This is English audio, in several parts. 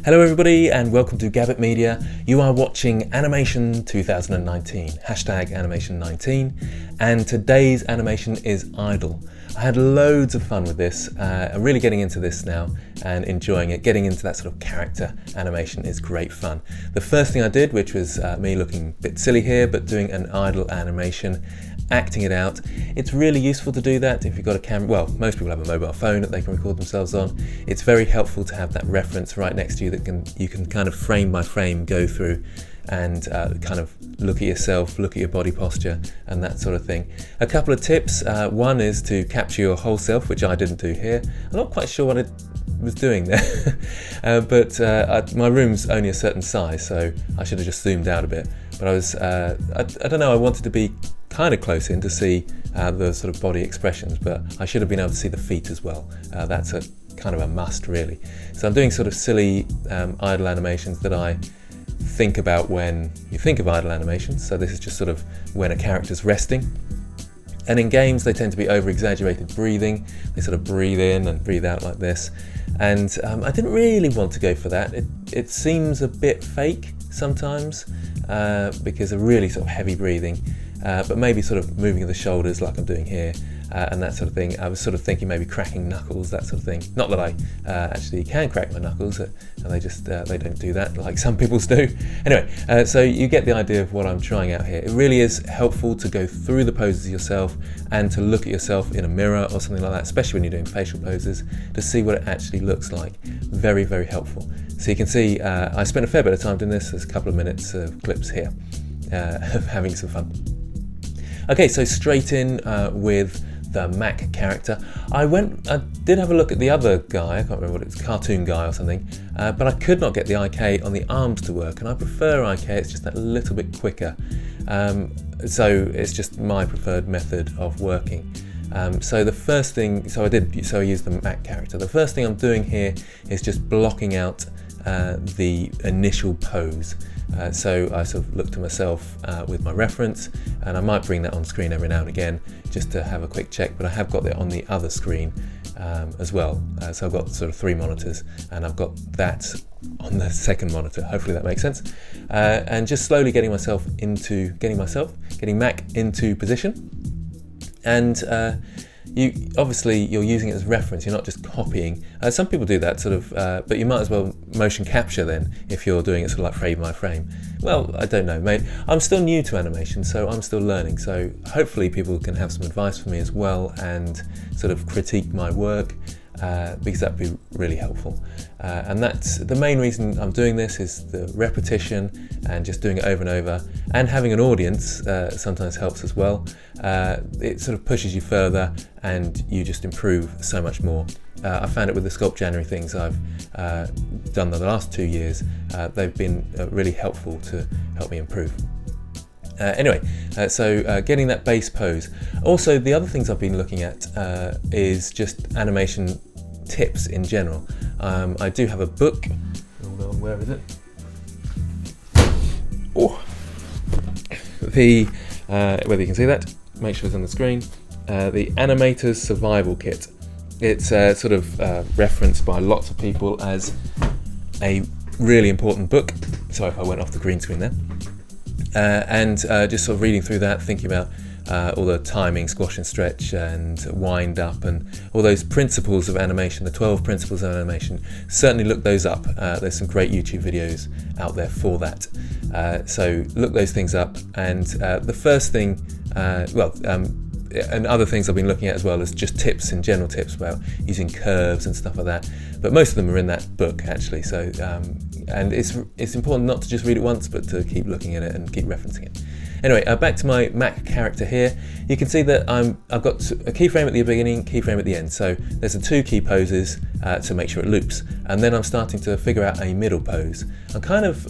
Hello everybody and welcome to Gabbett Media. You are watching Animation 2019, hashtag animation19, and today's animation is Idle. I had loads of fun with this. I'm really getting into this now and enjoying it. Getting into that sort of character animation is great fun. The first thing I did, which was me looking a bit silly here, but doing an idle animation, acting it out. It's really useful to do that if you've got a camera. Well, most people have a mobile phone that they can record themselves on. It's very helpful to have that reference right next to you that you can kind of frame by frame go through and kind of look at yourself, look at your body posture and that sort of thing. A couple of tips. One is to capture your whole self, which I didn't do here. I'm not quite sure what I was doing there, but my room's only a certain size, so I should have just zoomed out a bit. But I was, I don't know, I wanted to be kind of close in to see the sort of body expressions, but I should have been able to see the feet as well. That's a kind of a must, really. So I'm doing sort of silly idle animations that I think about when you think of idle animations. So this is just sort of when a character's resting. And in games they tend to be over-exaggerated breathing. They sort of breathe in and breathe out like this. And I didn't really want to go for that. It seems a bit fake sometimes because of really sort of heavy breathing. But maybe sort of moving of the shoulders like I'm doing here and that sort of thing. I was sort of thinking maybe cracking knuckles, that sort of thing. Not that I actually can crack my knuckles, and they just they don't do that like some people's do. Anyway, so you get the idea of what I'm trying out here. It really is helpful to go through the poses yourself and to look at yourself in a mirror or something like that, especially when you're doing facial poses, to see what it actually looks like. Very, very helpful. So you can see I spent a fair bit of time doing this. There's a couple of minutes of clips here of having some fun. Okay, so straight in with the Mac character. I did have a look at the other guy, I can't remember what it's, cartoon guy or something, but I could not get the IK on the arms to work, and I prefer IK, it's just that little bit quicker. So it's just my preferred method of working. So the first thing, I used the Mac character. The first thing I'm doing here is just blocking out the initial pose. So I sort of look to myself with my reference, and I might bring that on screen every now and again just to have a quick check, but I have got it on the other screen as well. So I've got sort of 3 monitors and I've got that on the second monitor. Hopefully that makes sense. And just slowly getting Mac into position. And you're using it as reference, you're not just copying. Some people do that sort of, but you might as well motion capture then if you're doing it sort of like frame by frame. Well, I don't know, mate. I'm still new to animation, so I'm still learning. So hopefully people can have some advice for me as well and sort of critique my work because that'd be really helpful. And that's the main reason I'm doing this, is the repetition and just doing it over and over, and having an audience sometimes helps as well. It sort of pushes you further and you just improve so much more. I found it with the Sculpt January things I've done the last 2 years. They've been really helpful to help me improve. Anyway, so getting that base pose. Also, the other things I've been looking at is just animation tips in general. I do have a book. Hold on, where is it? Oh, whether you can see that, make sure it's on the screen. The Animators Survival Kit. It's sort of referenced by lots of people as a really important book. Sorry if I went off the green screen there. And just sort of reading through that, thinking about all the timing, squash and stretch and wind up and all those principles of animation, the 12 principles of animation. Certainly look those up. There's some great YouTube videos out there for that. So look those things up. And the first thing, and other things I've been looking at as well is just tips, in general tips about using curves and stuff like that. But most of them are in that book actually. So and it's important not to just read it once, but to keep looking at it and keep referencing it. Anyway, back to my Mac character here. You can see that I've got a keyframe at the beginning, keyframe at the end. So there's the 2 key poses to make sure it loops. And then I'm starting to figure out a middle pose. I'm kind of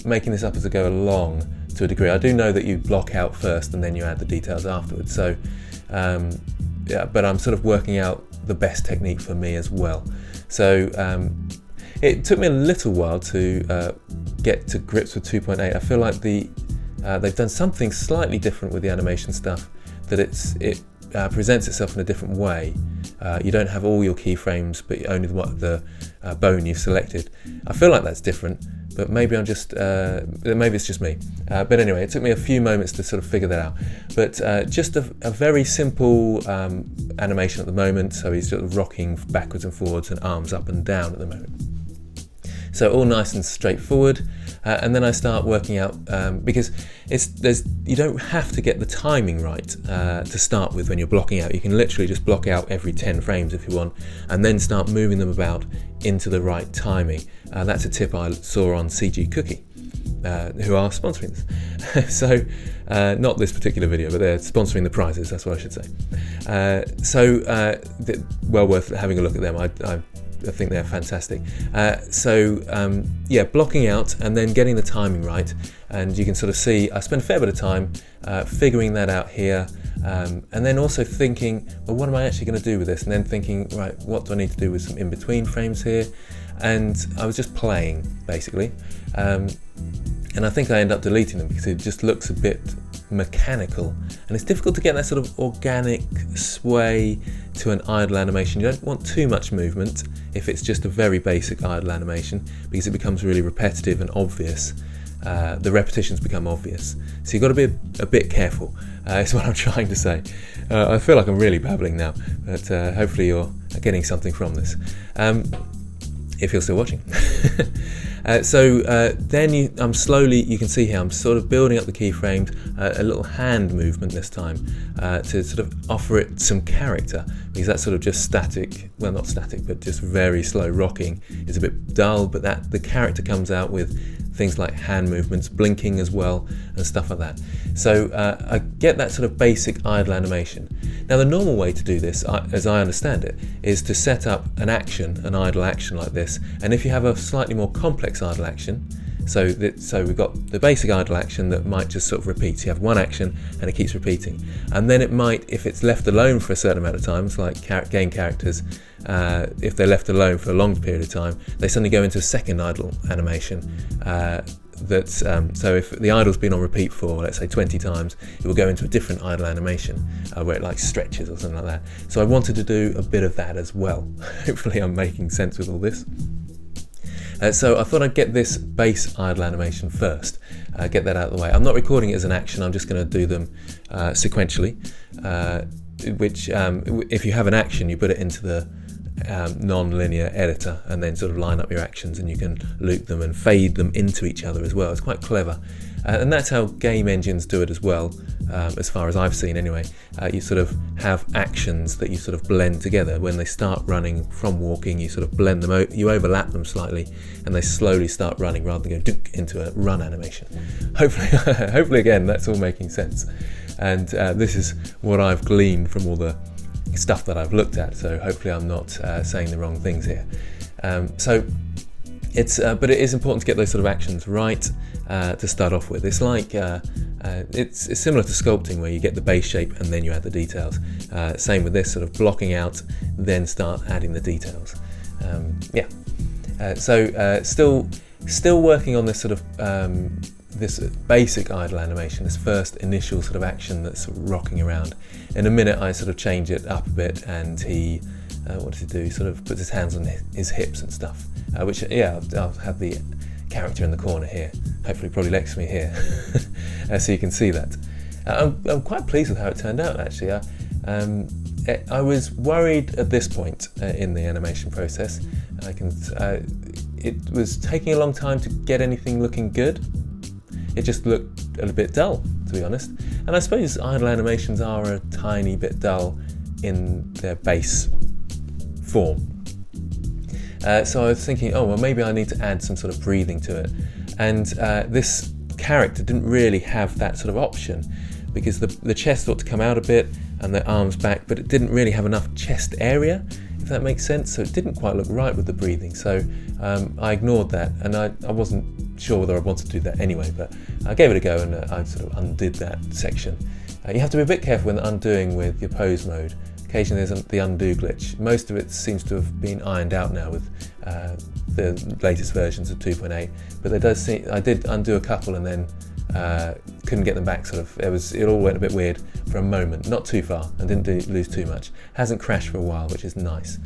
making this up as I go along to a degree. I do know that you block out first and then you add the details afterwards. So, yeah, but I'm sort of working out the best technique for me as well. So it took me a little while to get to grips with 2.8. I feel like they've done something slightly different with the animation stuff, that it presents itself in a different way. You don't have all your keyframes, but only bone you've selected. I feel like that's different, but maybe I'm just, maybe it's just me. But anyway, it took me a few moments to sort of figure that out. But just a very simple animation at the moment. So he's sort of rocking backwards and forwards and arms up and down at the moment. So all nice and straightforward. And then I start working out, because you don't have to get the timing right to start with when you're blocking out. You can literally just block out every 10 frames if you want, and then start moving them about into the right timing. That's a tip I saw on CG Cookie, who are sponsoring this. So, not this particular video, but they're sponsoring the prizes, that's what I should say. Well worth having a look at them. I think they're fantastic. Yeah, blocking out and then getting the timing right, and you can sort of see I spend a fair bit of time figuring that out here, and then also thinking, well, what am I actually going to do with this? And then thinking, right, what do I need to do with some in-between frames here? And I was just playing, basically, and I think I end up deleting them because it just looks a bit mechanical, and it's difficult to get that sort of organic sway to an idle animation. You don't want too much movement if it's just a very basic idle animation, because it becomes really repetitive and obvious. The repetitions become obvious, so you've got to be a bit careful, is what I'm trying to say. I feel like I'm really babbling now, but hopefully you're getting something from this, if you're still watching. Then I'm slowly, you can see here, I'm sort of building up the keyframes, a little hand movement this time, to sort of offer it some character, because that's sort of just static, well, not static, but just very slow rocking is a bit dull, but the character comes out with things like hand movements, blinking as well, and stuff like that. So I get that sort of basic idle animation. Now the normal way to do this, as I understand it, is to set up an idle action like this, and if you have a slightly more complex idle action, so we've got the basic idle action that might just sort of repeat. So you have one action and it keeps repeating, and then it might, if it's left alone for a certain amount of time, it's like game characters, if they're left alone for a long period of time, they suddenly go into a second idle animation. So if the idle's been on repeat for, let's say, 20 times, it will go into a different idle animation where it like stretches or something like that. So I wanted to do a bit of that as well. Hopefully I'm making sense with all this. So I thought I'd get this base idle animation first, get that out of the way. I'm not recording it as an action, I'm just going to do them sequentially, which if you have an action, you put it into the non-linear editor and then sort of line up your actions, and you can loop them and fade them into each other as well. It's quite clever, and that's how game engines do it as well, as far as I've seen anyway. You sort of have actions that you sort of blend together. When they start running from walking, you sort of blend them, you overlap them slightly, and they slowly start running rather than go into a run animation. Hopefully again that's all making sense, and this is what I've gleaned from all the stuff that I've looked at, so hopefully I'm not saying the wrong things here. But it is important to get those sort of actions right to start off with. It's like it's similar to sculpting, where you get the base shape and then you add the details. Same with this, sort of blocking out, then start adding the details. Still working on this sort of this basic idle animation, this first initial sort of action that's rocking around. In a minute I sort of change it up a bit, and he, what does he do? He sort of puts his hands on his hips and stuff, which, yeah, I'll have the character in the corner here, hopefully probably next to me here, so you can see that. I'm quite pleased with how it turned out, actually. I was worried at this point in the animation process. It was taking a long time to get anything looking good. It just looked a little bit dull, to be honest. And I suppose idle animations are a tiny bit dull in their base form. So I was thinking, oh, well, maybe I need to add some sort of breathing to it. And this character didn't really have that sort of option, because the chest ought to come out a bit and the arms back, but it didn't really have enough chest area, if that makes sense. So it didn't quite look right with the breathing. So I ignored that, and I wasn't sure whether I wanted to do that anyway, but I gave it a go, and I sort of undid that section. You have to be a bit careful when undoing with your pose mode. Occasionally there's the undo glitch. Most of it seems to have been ironed out now with the latest versions of 2.8, but there does seem, I did undo a couple and then couldn't get them back. Sort of, it all went a bit weird for a moment, not too far, and didn't lose too much. Hasn't crashed for a while, which is nice.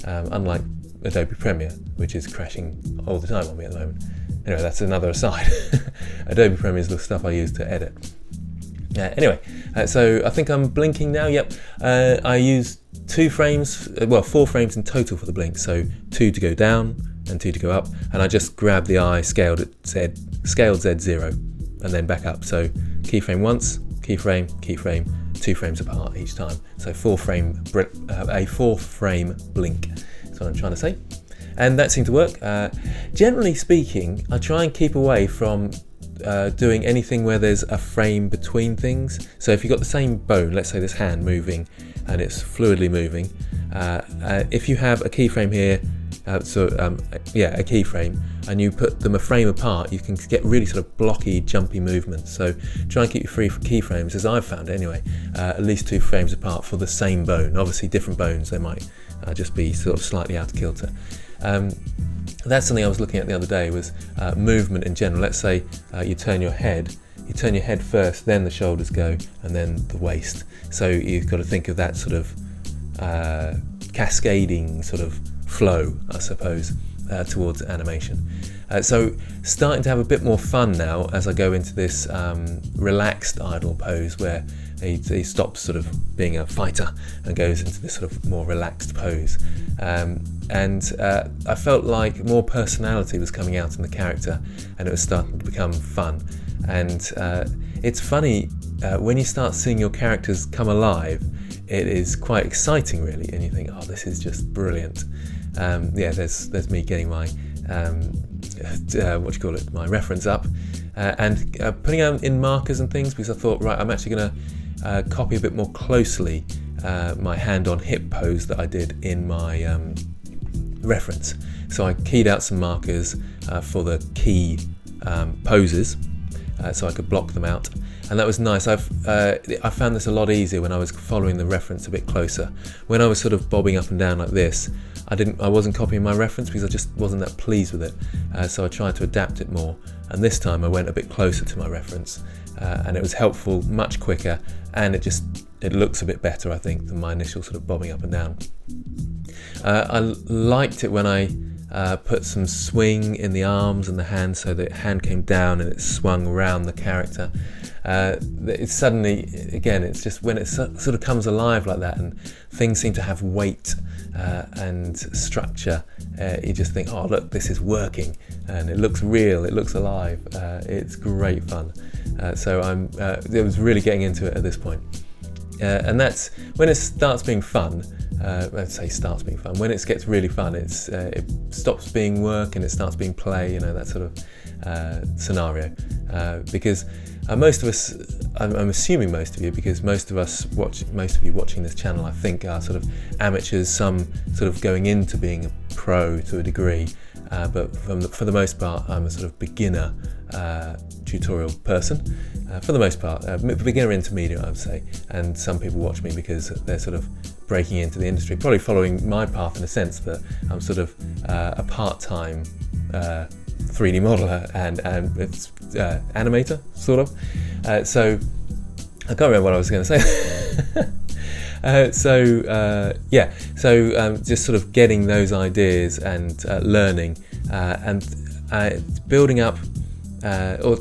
Unlike Adobe Premiere, which is crashing all the time on me at the moment. Anyway, that's another aside. Adobe Premiere is the stuff I use to edit. Anyway, so I think I'm blinking now. Yep, I used 4 frames in total for the blink. So 2 to go down and 2 to go up, and I just grabbed the eye, scaled Z0, and then back up. So keyframe once, keyframe, keyframe, 2 frames apart each time. So a 4 frame blink. That's what I'm trying to say. And that seemed to work. Generally speaking, I try and keep away from doing anything where there's a frame between things. So if you've got the same bone, let's say this hand moving and it's fluidly moving, if you have a keyframe here, a keyframe, and you put them a frame apart, you can get really sort of blocky, jumpy movements. So try and keep your free keyframes, as I've found anyway, at least 2 frames apart for the same bone. Obviously different bones, they might just be sort of slightly out of kilter. That's something I was looking at the other day, was movement in general. Let's say you turn your head first, then the shoulders go, and then the waist. So you've got to think of that sort of cascading sort of flow, I suppose, towards animation. So starting to have a bit more fun now as I go into this relaxed idle pose, where he stops sort of being a fighter and goes into this sort of more relaxed pose. I felt like more personality was coming out in the character, and it was starting to become fun. And it's funny, when you start seeing your characters come alive, it is quite exciting really, and you think, oh, this is just brilliant. There's me getting my my reference up, and putting out in markers and things, because I thought, right, I'm actually going to copy a bit more closely my hand on hip pose that I did in my reference. So I keyed out some markers for the key poses, so I could block them out, and that was nice. I found this a lot easier when I was following the reference a bit closer. When I was sort of bobbing up and down like this, I wasn't copying my reference because I just wasn't that pleased with it. So I tried to adapt it more, and this time I went a bit closer to my reference, and it was helpful, much quicker, and it looks a bit better, I think, than my initial sort of bobbing up and down. I liked it when I put some swing in the arms and the hand, so the hand came down and it swung around the character. It's suddenly, again, it's just when it sort of comes alive like that, and things seem to have weight and structure, you just think, oh look, this is working, and it looks real, it looks alive. It's great fun. So it was really getting into it at this point. And that's when it starts being fun. Let's say starts being fun. When it gets really fun, it stops being work and it starts being play. That sort of scenario. Because most of us, I'm assuming most of you, because most of you watching this channel, I think, are sort of amateurs. Some sort of going into being a pro to a degree. But for the most part, I'm a sort of beginner tutorial person. For the most part, beginner intermediate, I would say. And some people watch me because they're sort of breaking into the industry, probably following my path in a sense, that I'm sort of a part-time 3D modeler and it's animator, sort of. So I can't remember what I was going to say. Just sort of getting those ideas and learning and building up, or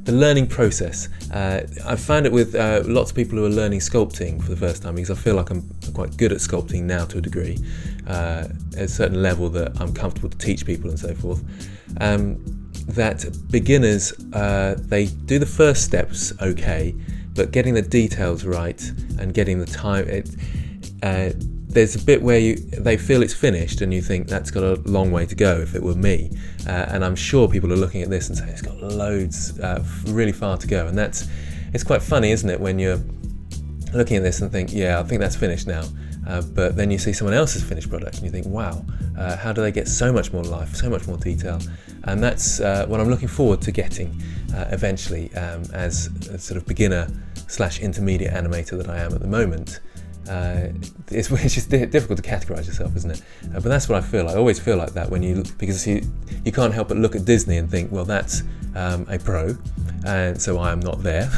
the learning process. I found it with lots of people who are learning sculpting for the first time, because I feel like I'm quite good at sculpting now to a degree, at a certain level that I'm comfortable to teach people and so forth. That beginners, they do the first steps okay, but getting the details right and getting the time, there's a bit where they feel it's finished and you think that's got a long way to go if it were me. And I'm sure people are looking at this and saying it's got loads, really far to go. And it's quite funny, isn't it, when you're looking at this and think, yeah, I think that's finished now. But then you see someone else's finished product and you think, wow, how do they get so much more life, so much more detail? And that's what I'm looking forward to getting eventually, as a sort of beginner/intermediate animator that I am at the moment. It's just difficult to categorize yourself, isn't it? But that's what I feel like. I always feel like that because you can't help but look at Disney and think, well, that's a pro, and so I am not there.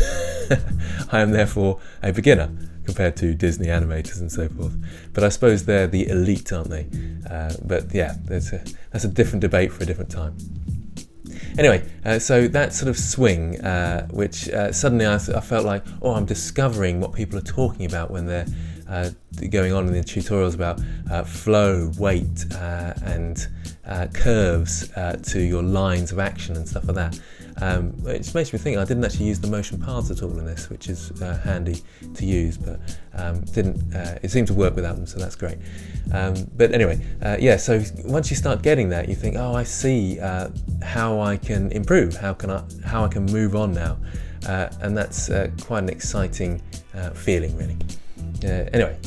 I am therefore a beginner. compared to Disney animators and so forth. But I suppose they're the elite, aren't they? But yeah, that's a different debate for a different time. Anyway, so that sort of swing, which suddenly I felt like, oh, I'm discovering what people are talking about when they're going on in the tutorials about flow, weight, and curves to your lines of action and stuff like that. Which makes me think I didn't actually use the motion paths at all in this, which is handy to use, but it seemed to work without them, so that's great. But anyway, yeah, so once you start getting that, you think, oh, I see how I can improve, how I can move on now, and that's quite an exciting feeling, really. Anyway,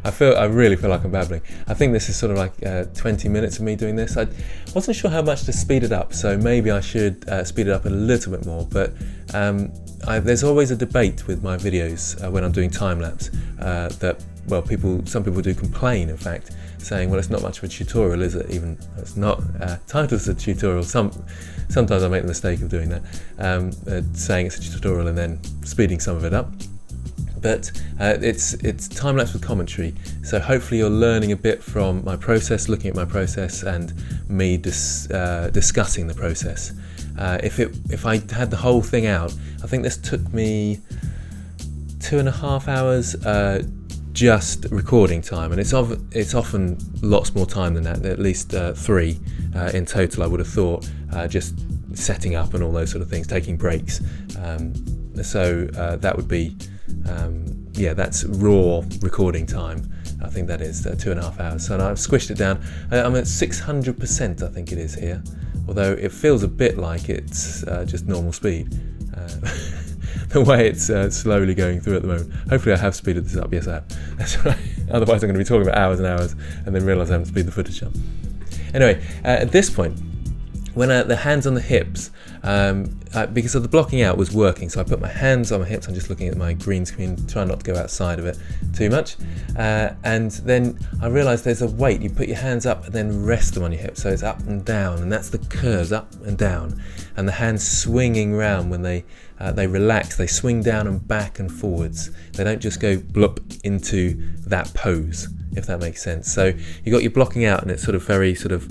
I really feel like I'm babbling. I think this is sort of like 20 minutes of me doing this. I wasn't sure how much to speed it up, so maybe I should speed it up a little bit more, but there's always a debate with my videos when I'm doing time-lapse that, well, some people do complain, in fact, saying, well, it's not much of a tutorial, is it? Even it's not titled as a tutorial. Sometimes I make the mistake of doing that, saying it's a tutorial and then speeding some of it up. But it's time-lapse with commentary, so hopefully you're learning a bit from my process, looking at my process, and me discussing the process. If I had the whole thing out, I think this took me 2.5 hours just recording time, and it's often lots more time than that, at least 3 in total I would have thought, just setting up and all those sort of things, taking breaks. So that would be yeah, that's raw recording time. I think that is 2.5 hours. So I've squished it down. I'm at 600%, I think it is here, although it feels a bit like it's just normal speed. The way it's slowly going through at the moment. Hopefully I have speeded this up. Yes, I have. That's right. Otherwise I'm going to be talking about hours and hours and then realise I haven't speeded the footage up. Anyway, at this point, when the hands on the hips, because of the blocking out was working, so I put my hands on my hips. I'm just looking at my green screen, trying not to go outside of it too much. And then I realised there's a weight. You put your hands up and then rest them on your hips, so it's up and down, and that's the curves, up and down. And the hands swinging round when they relax. They swing down and back and forwards. They don't just go blop into that pose, if that makes sense. So you got your blocking out, and it's sort of very sort of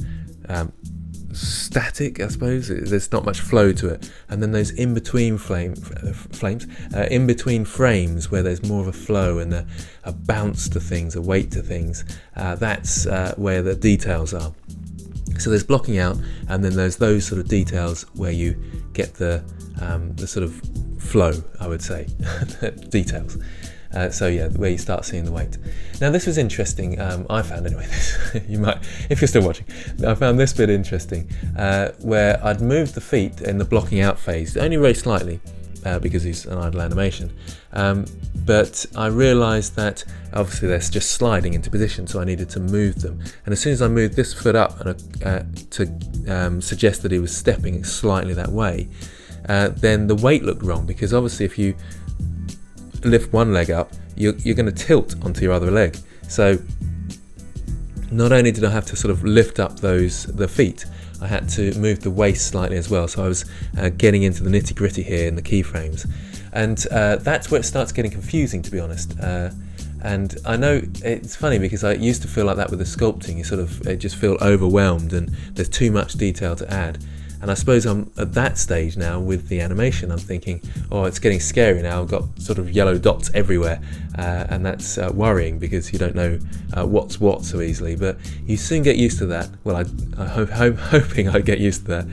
static, I suppose. There's not much flow to it, and then those in between in between frames where there's more of a flow and a bounce to things, a weight to things. That's where the details are. So there's blocking out, and then there's those sort of details where you get the sort of flow, I would say, details. So yeah, where you start seeing the weight. Now this was interesting, I found anyway, you might, if you're still watching, I found this bit interesting, where I'd moved the feet in the blocking out phase, only very slightly, because it's an idle animation, but I realised that obviously they're just sliding into position, so I needed to move them. And as soon as I moved this foot up to suggest that he was stepping slightly that way, then the weight looked wrong, because obviously if you lift one leg up, you're going to tilt onto your other leg. So not only did I have to sort of lift up the feet, I had to move the waist slightly as well. So I was getting into the nitty gritty here in the keyframes, and that's where it starts getting confusing, to be honest. And I know it's funny because I used to feel like that with the sculpting. You just feel overwhelmed and there's too much detail to add. And I suppose I'm at that stage now with the animation. I'm thinking, oh, it's getting scary now. I've got sort of yellow dots everywhere, and that's worrying because you don't know what's what so easily. But you soon get used to that. Well, I'm hoping I get used to that.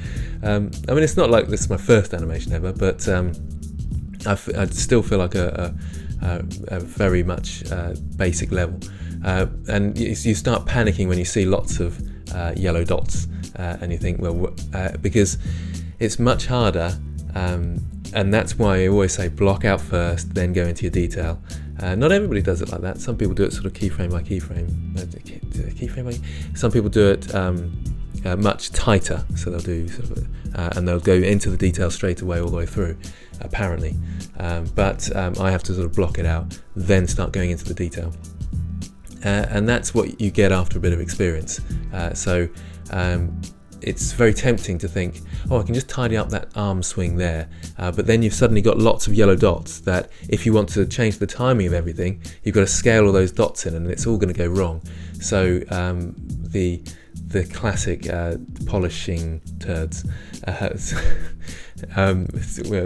I mean, it's not like this is my first animation ever, but I still feel like a very much basic level. And you start panicking when you see lots of yellow dots. And you think, well, because it's much harder, and that's why I always say block out first, then go into your detail. Not everybody does it like that. Some people do it sort of keyframe by keyframe. Some people do it much tighter, so they'll do sort of, and they'll go into the detail straight away all the way through, apparently. But I have to sort of block it out, then start going into the detail. And that's what you get after a bit of experience. it's very tempting to think, oh, I can just tidy up that arm swing there, but then you've suddenly got lots of yellow dots that if you want to change the timing of everything, you've got to scale all those dots in, and it's all going to go wrong. So the classic polishing turds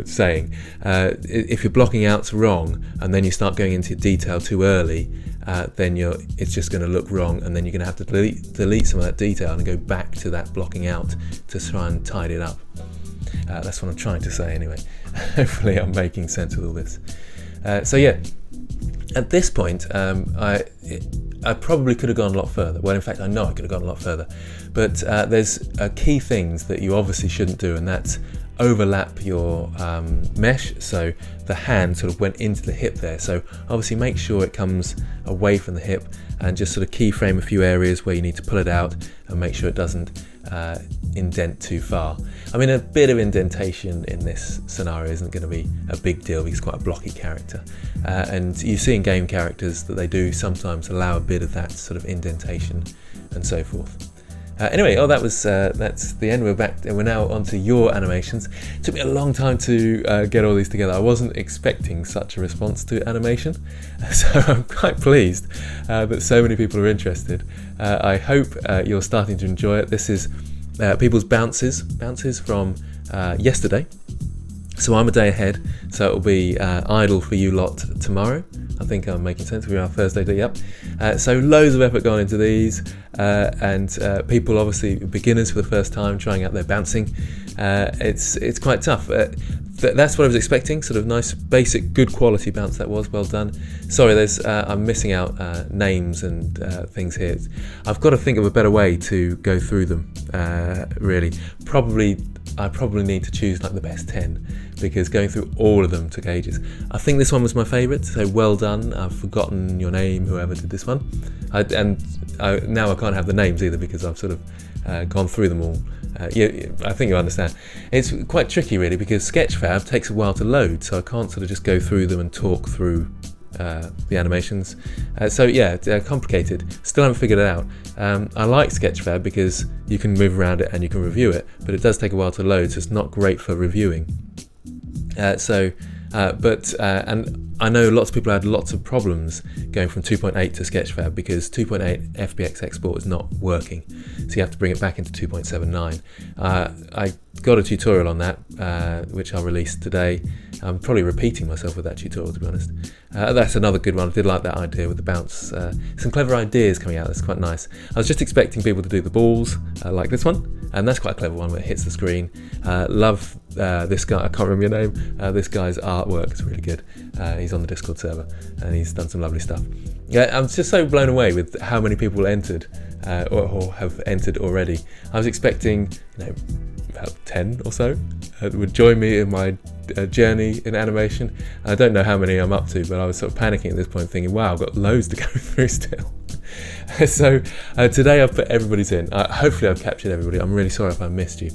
saying, if your blocking out's wrong and then you start going into detail too early, then it's just going to look wrong, and then you're going to have to delete some of that detail and go back to that blocking out to try and tidy it up. That's what I'm trying to say anyway. Hopefully I'm making sense with all this. So yeah, at this point I probably could have gone a lot further. Well, in fact, I know I could have gone a lot further. But there's key things that you obviously shouldn't do, and that's overlap your mesh, so the hand sort of went into the hip there. So obviously make sure it comes away from the hip, and just sort of keyframe a few areas where you need to pull it out and make sure it doesn't indent too far. I mean, a bit of indentation in this scenario isn't going to be a big deal because it's quite a blocky character, and you see in game characters that they do sometimes allow a bit of that sort of indentation and so forth. Anyway, that's the end. We're back, and we're now onto your animations. It took me a long time to get all these together. I wasn't expecting such a response to animation, so I'm quite pleased that so many people are interested. I hope you're starting to enjoy it. This is people's bounces from yesterday. So I'm a day ahead, so it'll be idle for you lot tomorrow. I think I'm making sense. We're on Thursday day up. So loads of effort gone into these, and people, obviously beginners for the first time, trying out their bouncing. It's quite tough. That's what I was expecting. Sort of nice, basic, good quality bounce. That was well done. Sorry, I'm missing out names and things here. I've got to think of a better way to go through them. Really, I probably need to choose like the best 10, because going through all of them took ages. I think this one was my favourite, so well done. I've forgotten your name, whoever did this one. Now I can't have the names either because I've sort of gone through them all. I think you understand. It's quite tricky really, because Sketchfab takes a while to load, so I can't sort of just go through them and talk through the animations. So yeah, they're complicated. Still haven't figured it out. I like Sketchfab because you can move around it and you can review it, but it does take a while to load, so it's not great for reviewing. And I know lots of people had lots of problems going from 2.8 to Sketchfab because 2.8 FBX export is not working, so you have to bring it back into 2.79. I got a tutorial on that, which I'll release today. I'm probably repeating myself with that tutorial, to be honest. That's another good one. I did like that idea with the bounce. Some clever ideas coming out. That's quite nice. I was just expecting people to do the balls like this one, and that's quite a clever one where it hits the screen. Love this guy. I can't remember your name. This guy's artwork is really good. He's on the Discord server and he's done some lovely stuff. Yeah, I'm just so blown away with how many people entered or have entered already. I was expecting, about 10 or so would join me in my journey in animation. I don't know how many I'm up to, but I was sort of panicking at this point, thinking, wow, I've got loads to go through still. So today I've put everybody's in. Hopefully I've captured everybody. I'm really sorry if I missed you.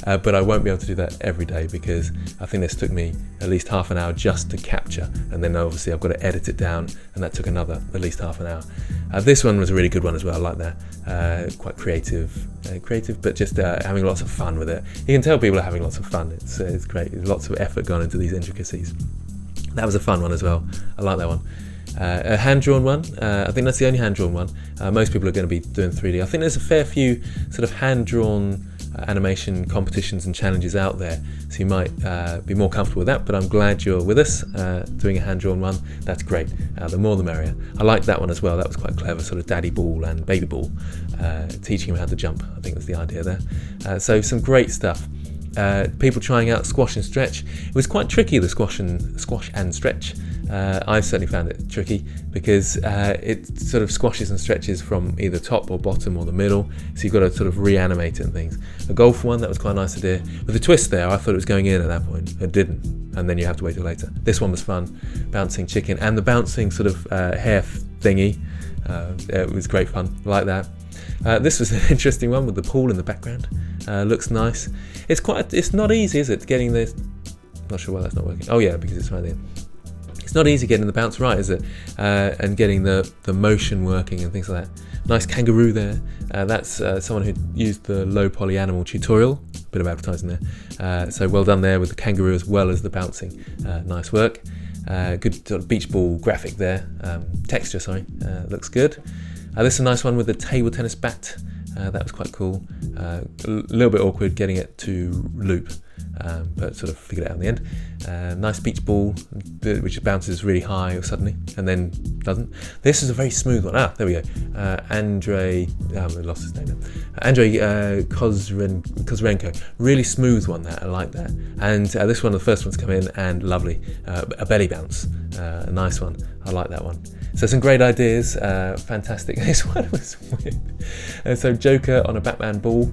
But I won't be able to do that every day because I think this took me at least half an hour just to capture, and then obviously I've got to edit it down, and that took another at least half an hour. This one was a really good one as well. I like that. Quite creative, but just having lots of fun with it. You can tell people are having lots of fun. It's great. There's lots of effort gone into these intricacies. That was a fun one as well. I like that one. A hand-drawn one, I think that's the only hand-drawn one. Most people are going to be doing 3D. I think there's a fair few sort of hand-drawn animation competitions and challenges out there, so you might be more comfortable with that, but I'm glad you're with us doing a hand-drawn one. That's great. The more the merrier. I liked that one as well. That was quite clever, sort of daddy ball and baby ball, teaching him how to jump. I think was the idea there. So some great stuff. People trying out squash and stretch. It was quite tricky, the squash and stretch. I certainly found it tricky because it sort of squashes and stretches from either top or bottom or the middle, so you've got to sort of reanimate it and things. The golf one, that was quite a nice idea. With the twist there, I thought it was going in at that point. It didn't, and then you have to wait till later. This one was fun, bouncing chicken, and the bouncing sort of hair thingy. It was great fun, like that. This was an interesting one with the pool in the background. Looks nice. It's not easy, is it, getting this? Not sure why that's not working. Oh yeah, because it's right there. It's It's not easy getting the bounce right, is it? And getting the motion working and things like that. Nice kangaroo there. That's someone who used the low poly animal tutorial. Bit of advertising there. So well done there with the kangaroo as well as the bouncing. Nice work. Good sort of beach ball graphic there. Texture, sorry. Looks good. This is a nice one with the table tennis bat. That was quite cool. A little bit awkward getting it to loop, but sort of figured it out in the end. Nice beach ball, which bounces really high suddenly and then doesn't. This is a very smooth one. There we go. Andrei, we lost his name now. Andrei Kozrenko. Really smooth one, that I like that. And this one, the first one's come in and lovely. A belly bounce, a nice one. I like that one. So some great ideas, fantastic. This one was weird. So Joker on a Batman ball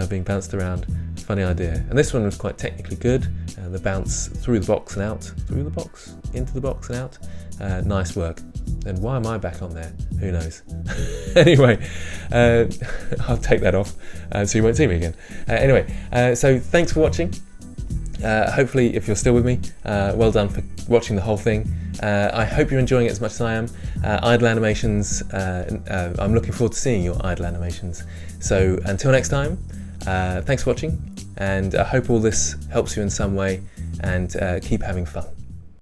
being bounced around, funny idea. And this one was quite technically good. The bounce through the box and out, through the box, into the box and out. Nice work. And why am I back on there? Who knows? Anyway, I'll take that off so you won't see me again. Anyway, so thanks for watching. Hopefully, if you're still with me, well done for watching the whole thing. I hope you're enjoying it as much as I am. Idle animations, I'm looking forward to seeing your idle animations. So until next time, thanks for watching, and I hope all this helps you in some way, and keep having fun.